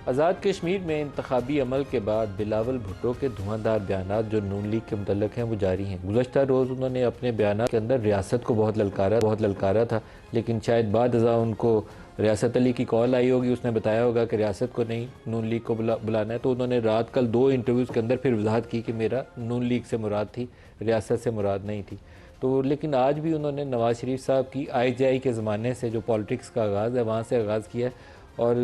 آزاد کشمیر میں انتخابی عمل کے بعد بلاول بھٹو کے دھواں بیانات جو نون لیگ کے متعلق ہیں وہ جاری ہیں۔ گزشتہ روز انہوں نے اپنے بیانات کے اندر ریاست کو بہت للکارا تھا، لیکن شاید بعد ازاں ان کو ریاست علی کی کال آئی ہوگی، اس نے بتایا ہوگا کہ ریاست کو نہیں نون لیگ کو بلانا ہے، تو انہوں نے رات کل 2 انٹرویوز کے اندر پھر وضاحت کی کہ میرا نون لیگ سے مراد تھی، ریاست سے مراد نہیں تھی۔ تو لیکن آج بھی انہوں نے نواز شریف صاحب کی IJI کے زمانے سے جو پالیٹکس کا آغاز ہے وہاں سے آغاز کیا ہے، اور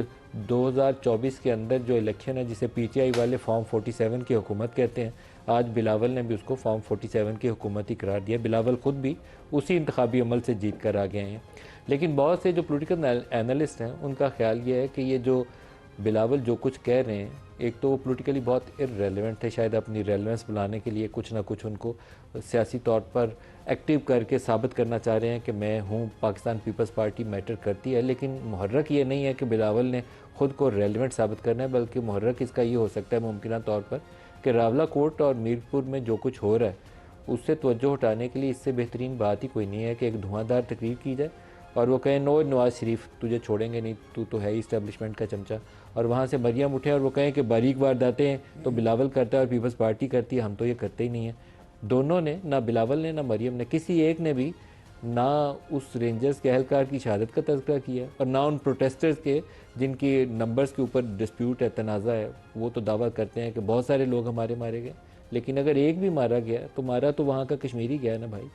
2024 کے اندر جو الیکشن ہے جسے PTI والے فارم 47 کی حکومت کہتے ہیں، آج بلاول نے بھی اس کو فارم 47 کی حکومت ہی قرار دیا۔ بلاول خود بھی اسی انتخابی عمل سے جیت کر آگے ہیں، لیکن بہت سے جو پولیٹیکل اینالسٹ ہیں ان کا خیال یہ ہے کہ یہ جو بلاول جو کچھ کہہ رہے ہیں، ایک تو وہ پولیٹیکلی بہت ارریلیونٹ ہے، شاید اپنی ریلیونس بلانے کے لیے کچھ نہ کچھ ان کو سیاسی طور پر ایکٹیو کر کے ثابت کرنا چاہ رہے ہیں کہ میں ہوں، پاکستان پیپلز پارٹی میٹر کرتی ہے، لیکن محرک یہ نہیں ہے کہ بلاول نے خود کو ریلیونٹ ثابت کرنا ہے، بلکہ محرک اس کا یہ ہو سکتا ہے ممکنہ طور پر کہ راولہ کوٹ اور میرپور میں جو کچھ ہو رہا ہے اس سے توجہ ہٹانے کے لیے اس سے بہترین بات ہی کوئی نہیں ہے کہ ایک دھواں دار تقریر کی جائے اور وہ کہیں نو نواز شریف تجھے چھوڑیں گے نہیں، تو ہے ہی اسٹیبلشمنٹ کا چمچہ، اور وہاں سے مریم اٹھیں اور وہ کہیں کہ باریک وارداتیں ہیں تو بلاول کرتا ہے اور پیپلز پارٹی کرتی ہے، ہم تو یہ کرتے ہی نہیں ہیں۔ دونوں نے، نہ بلاول نے نہ مریم نے، کسی ایک نے بھی نہ اس رینجرز کے اہلکار کی شہادت کا تذکرہ کیا اور نہ ان پروٹیسٹرز کے جن کی نمبرز کے اوپر ڈسپیوٹ ہے، تنازع ہے۔ وہ تو دعویٰ کرتے ہیں کہ بہت سارے لوگ ہمارے مارے گئے، لیکن اگر ایک بھی مارا گیا تو مارا تو وہاں کا کشمیری گیا نا بھائی،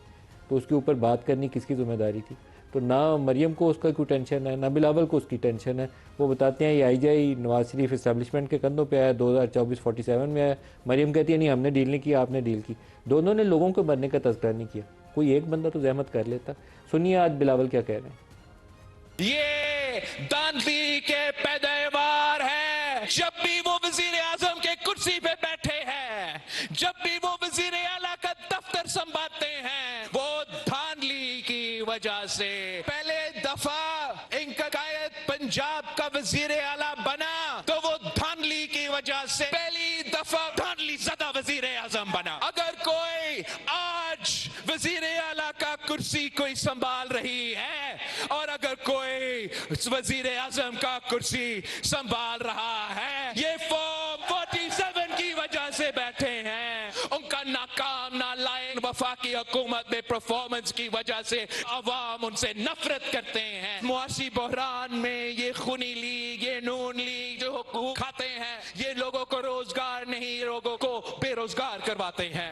تو اس کے اوپر بات کرنی کس کی ذمہ داری تھی؟ تو نہ مریم کو اس کا کوئی ٹینشن ہے، نہ بلاول کو اس کی ٹینشن ہے۔ وہ بتاتے ہیں یہ IJI نواز شریف اسٹیبلشمنٹ کے کندھوں پہ آیا، 2024 47 میں آیا۔ مریم کہتی ہے نہیں ہم نے ڈیل نہیں کیا، آپ نے ڈیل کی۔ دونوں نے لوگوں کو مرنے کا تذکرہ نہیں کیا، کوئی ایک بندہ تو زحمت کر لیتا۔ سنیے آج بلاول کیا کہہ رہے ہیں۔ یہ داندلی کے پیداوار ہے، جب بھی وہ وزیر اعظم کے کرسی پہ بیٹھے ہیں، جب بھی وہ وزیر اعلیٰ کا دفتر سنبھالتے ہیں، وہ دھاندلی کی وجہ سے۔ پہلے دفعہ ان کا قائد پنجاب کا وزیر اعلیٰ بنا تو وہ دھاندلی کی وجہ سے پہلی دفعہ دھاندلی زدہ وزیر اعظم بنا۔ اگر کوئی آج وزیر اعلیٰ کا کرسی کوئی سنبھال رہی ہے اور اگر کوئی وزیر اعظم کا کرسی سنبھال رہا ہے، یہ فارم 47 کی وجہ سے بیٹھے ہیں۔ ان کا ناکام نالائق وفاقی حکومت میں پرفارمنس کی وجہ سے عوام ان سے نفرت کرتے ہیں۔ معاشی بحران میں یہ خونی لیگ، یہ نون لیگ جو حقوق کھاتے ہیں، یہ لوگوں کو روزگار نہیں، لوگوں کو بے روزگار کرواتے ہیں۔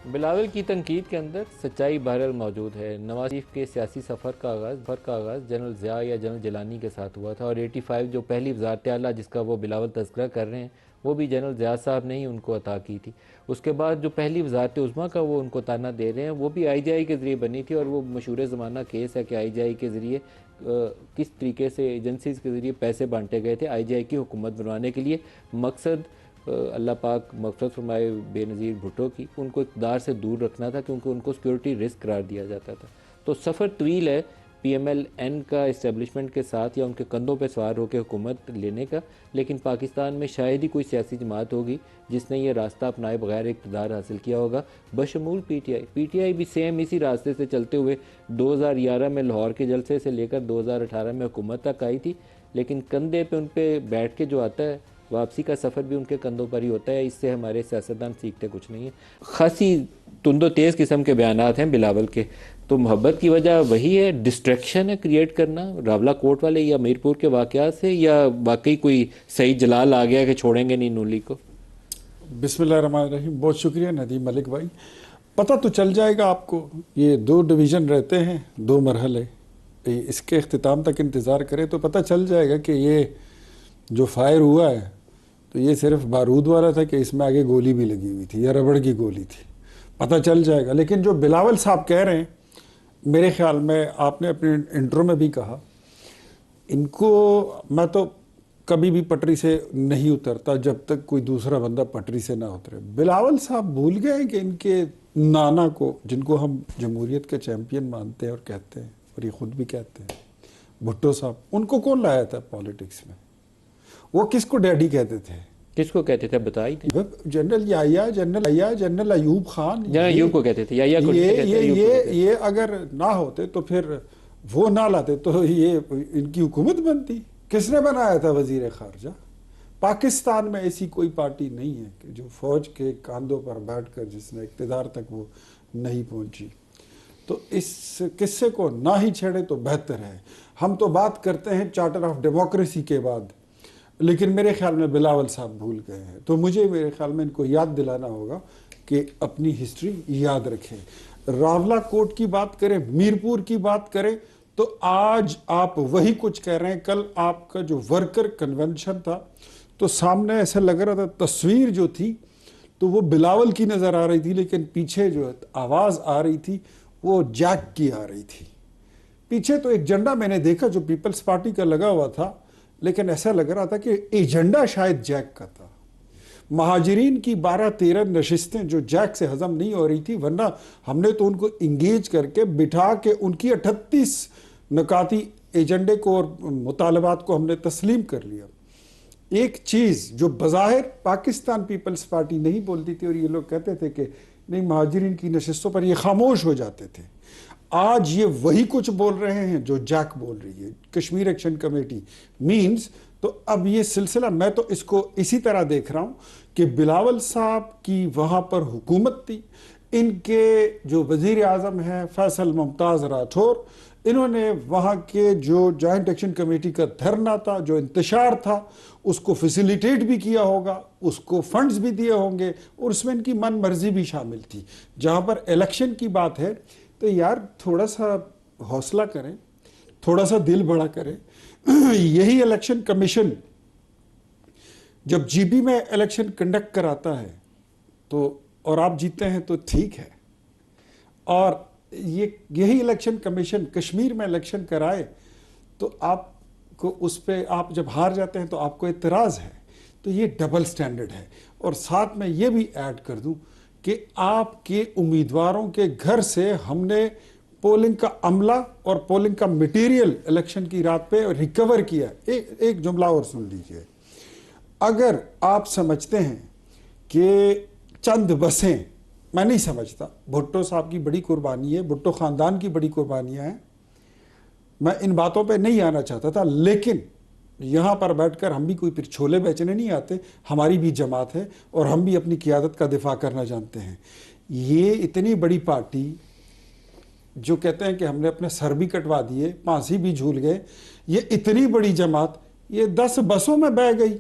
بلاول کی تنقید کے اندر سچائی بہرحال موجود ہے۔ نواز شریف کے سیاسی سفر کا آغاز جنرل ضیاء یا جنرل جیلانی کے ساتھ ہوا تھا، اور 85 جو پہلی وزارت اعلیٰ جس کا وہ بلاول تذکرہ کر رہے ہیں وہ بھی جنرل ضیاء صاحب نے ہی ان کو عطا کی تھی۔ اس کے بعد جو پہلی وزارت عظمیٰ کا وہ ان کو تانا دے رہے ہیں وہ بھی IJI کے ذریعے بنی تھی، اور وہ مشہور زمانہ کیس ہے کہ IJI کے ذریعے کس طریقے سے ایجنسیز کے ذریعے پیسے بانٹے گئے تھے IJI کی حکومت بنوانے کے لیے۔ مقصد اللہ پاک مغفرت فرمائے بے نظیر بھٹو کی، ان کو اقتدار سے دور رکھنا تھا کیونکہ ان کو سیکورٹی رسک قرار دیا جاتا تھا۔ تو سفر طویل ہے PMLN کا اسٹیبلشمنٹ کے ساتھ یا ان کے کندھوں پہ سوار ہو کے حکومت لینے کا، لیکن پاکستان میں شاید ہی کوئی سیاسی جماعت ہوگی جس نے یہ راستہ اپنائے بغیر اقتدار حاصل کیا ہوگا، بشمول PTI بھی سیم اسی راستے سے چلتے ہوئے 2011 میں لاہور کے جلسے سے لے کر 2018 میں حکومت تک آئی تھی، لیکن کندھے پہ ان پہ بیٹھ کے جو آتا ہے واپسی کا سفر بھی ان کے کندھوں پر ہی ہوتا ہے۔ اس سے ہمارے سیاستدان سیکھتے کچھ نہیں ہیں۔ خاصی تند و تیز قسم کے بیانات ہیں بلاول کے، تو محبت کی وجہ وہی ہے، ڈسٹریکشن ہے کریٹ کرنا راولہ کوٹ والے یا میرپور کے واقعات سے، یا واقعی کوئی صحیح جلال آ گیا کہ چھوڑیں گے نہیں نون لیگ کو؟ بسم اللہ الرحمن الرحیم۔ بہت شکریہ ندیم ملک بھائی۔ پتہ تو چل جائے گا آپ کو، یہ 2 ڈویژن رہتے ہیں، 2 مرحلے، اس کے اختتام تک انتظار کریں تو پتہ چل جائے گا کہ یہ جو فائر ہوا ہے تو یہ صرف بارود والا تھا کہ اس میں آگے گولی بھی لگی ہوئی تھی یا ربڑ کی گولی تھی، پتہ چل جائے گا۔ لیکن جو بلاول صاحب کہہ رہے ہیں، میرے خیال میں آپ نے اپنے انٹرو میں بھی کہا، ان کو میں تو کبھی بھی پٹری سے نہیں اترتا جب تک کوئی دوسرا بندہ پٹری سے نہ اترے۔ بلاول صاحب بھول گئے ہیں کہ ان کے نانا کو، جن کو ہم جمہوریت کے چیمپئن مانتے ہیں اور کہتے ہیں، اور یہ خود بھی کہتے ہیں، بھٹو صاحب، ان کو کون لایا تھا پالیٹکس میں؟ وہ کس کو ڈیڈی کہتے تھے؟ کس کو کہتے تھے بتائی تھے؟ جنرل یحییٰ، جنرل ایوب خان، جنرل ایوب کو کہتے تھے، یحییٰ کو نہیں کہتے، ایوب کو کہتے تھے۔ یہ اگر نہ ہوتے تو پھر وہ نہ لاتے تو یہ ان کی حکومت بنتی۔ کس نے بنایا تھا وزیر خارجہ؟ پاکستان میں ایسی کوئی پارٹی نہیں ہے کہ جو فوج کے کاندھوں پر بیٹھ کر جس نے اقتدار تک وہ نہیں پہنچی. تو اس قصے کو نہ ہی چھیڑے تو بہتر ہے. ہم تو بات کرتے ہیں چارٹر آف ڈیموکریسی کے بعد، لیکن میرے خیال میں بلاول صاحب بھول گئے ہیں. تو مجھے میرے خیال میں ان کو یاد دلانا ہوگا کہ اپنی ہسٹری یاد رکھیں. راولہ کوٹ کی بات کریں، میرپور کی بات کریں، تو آج آپ وہی کچھ کہہ رہے ہیں. کل آپ کا جو ورکر کنونشن تھا تو سامنے ایسا لگ رہا تھا، تصویر جو تھی تو وہ بلاول کی نظر آ رہی تھی، لیکن پیچھے جو آواز آ رہی تھی وہ جیک کی آ رہی تھی. پیچھے تو ایک جھنڈا میں نے دیکھا جو پیپلز پارٹی کا لگا ہوا تھا، لیکن ایسا لگ رہا تھا کہ ایجنڈا شاید جیک کا تھا. مہاجرین کی 12-13 نشستیں جو جیک سے ہضم نہیں ہو رہی تھی، ورنہ ہم نے تو ان کو انگیج کر کے بٹھا کے ان کی 38 نکاتی ایجنڈے کو اور مطالبات کو ہم نے تسلیم کر لیا. ایک چیز جو بظاہر پاکستان پیپلز پارٹی نہیں بولتی تھی، اور یہ لوگ کہتے تھے کہ نہیں مہاجرین کی نشستوں پر یہ خاموش ہو جاتے تھے، آج یہ وہی کچھ بول رہے ہیں جو جیک بول رہی ہے. کشمیر ایکشن کمیٹی مینز تو اب یہ سلسلہ میں تو اس کو اسی طرح دیکھ رہا ہوں کہ بلاول صاحب کی وہاں پر حکومت تھی، ان کے جو وزیر اعظم ہیں فیصل ممتاز راٹھور، انہوں نے وہاں کے جو جوائنٹ ایکشن کمیٹی کا دھرنا تھا، جو انتشار تھا، اس کو فیسیلیٹیٹ بھی کیا ہوگا، اس کو فنڈز بھی دیے ہوں گے، اور اس میں ان کی من مرضی بھی شامل تھی. جہاں پر الیکشن کی بات ہے تو یار تھوڑا سا حوصلہ کریں، تھوڑا سا دل بڑا کریں. یہی الیکشن کمیشن جب جی بی میں الیکشن کنڈکٹ کراتا ہے تو اور آپ جیتے ہیں تو ٹھیک ہے، اور یہی الیکشن کمیشن کشمیر میں الیکشن کرائے تو آپ کو اس پہ آپ جب ہار جاتے ہیں تو آپ کو اعتراض ہے. تو یہ ڈبل سٹینڈرڈ ہے. اور ساتھ میں یہ بھی ایڈ کر دوں کہ آپ کے امیدواروں کے گھر سے ہم نے پولنگ کا عملہ اور پولنگ کا میٹیریل الیکشن کی رات پہ ریکور کیا. ایک جملہ اور سن لیجئے. اگر آپ سمجھتے ہیں کہ چند بسیں، میں نہیں سمجھتا، بھٹو صاحب کی بڑی قربانی ہے، بھٹو خاندان کی بڑی قربانیاں ہیں، میں ان باتوں پہ نہیں آنا چاہتا تھا، لیکن یہاں پر بیٹھ کر ہم بھی کوئی پھر چھولے بیچنے نہیں آتے. ہماری بھی جماعت ہے اور ہم بھی اپنی قیادت کا دفاع کرنا جانتے ہیں. یہ اتنی بڑی پارٹی جو کہتے ہیں کہ ہم نے اپنے سر بھی کٹوا دیے، پھانسی بھی جھول گئے، یہ اتنی بڑی جماعت یہ 10 بسوں میں بہ گئی،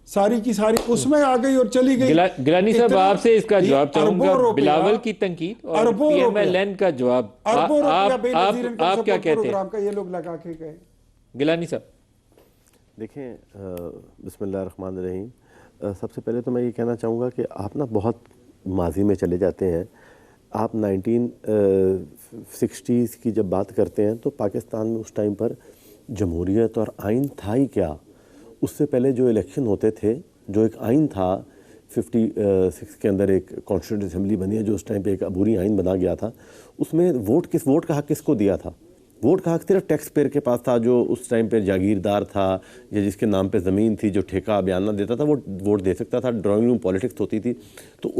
ساری کی ساری اس میں آ گئی اور چلی گئی. گیلانی صاحب آپ سے اس کا جواب چاہوں گا، بلاول کی تنقید اور پی ایم ایل این کا جواب، آپ کیا کہتے ہیں؟ یہ لوگ لگا کے گئے. گیلانی صاحب دیکھیں، بسم اللہ الرحمن الرحیم. سب سے پہلے تو میں یہ کہنا چاہوں گا کہ آپ نا بہت ماضی میں چلے جاتے ہیں. آپ 1960s کی جب بات کرتے ہیں تو پاکستان میں اس ٹائم پر جمہوریت اور آئین تھا ہی کیا. اس سے پہلے جو الیکشن ہوتے تھے، جو ایک آئین تھا 56 کے اندر ایک کانسٹیٹیوئنٹ اسمبلی بنی ہے جو اس ٹائم پہ ایک عبوری آئین بنا گیا تھا، اس میں ووٹ کا حق کس کو دیا تھا؟ ووٹ کا حق صرف ٹیکس پیئر کے پاس تھا، جو اس ٹائم پہ جاگیردار تھا یا جس کے نام پہ زمین تھی، جو ٹھیکہ بیانہ دیتا تھا وہ ووٹ دے سکتا تھا. ڈرائنگ روم پالیٹکس ہوتی تھی. تو اس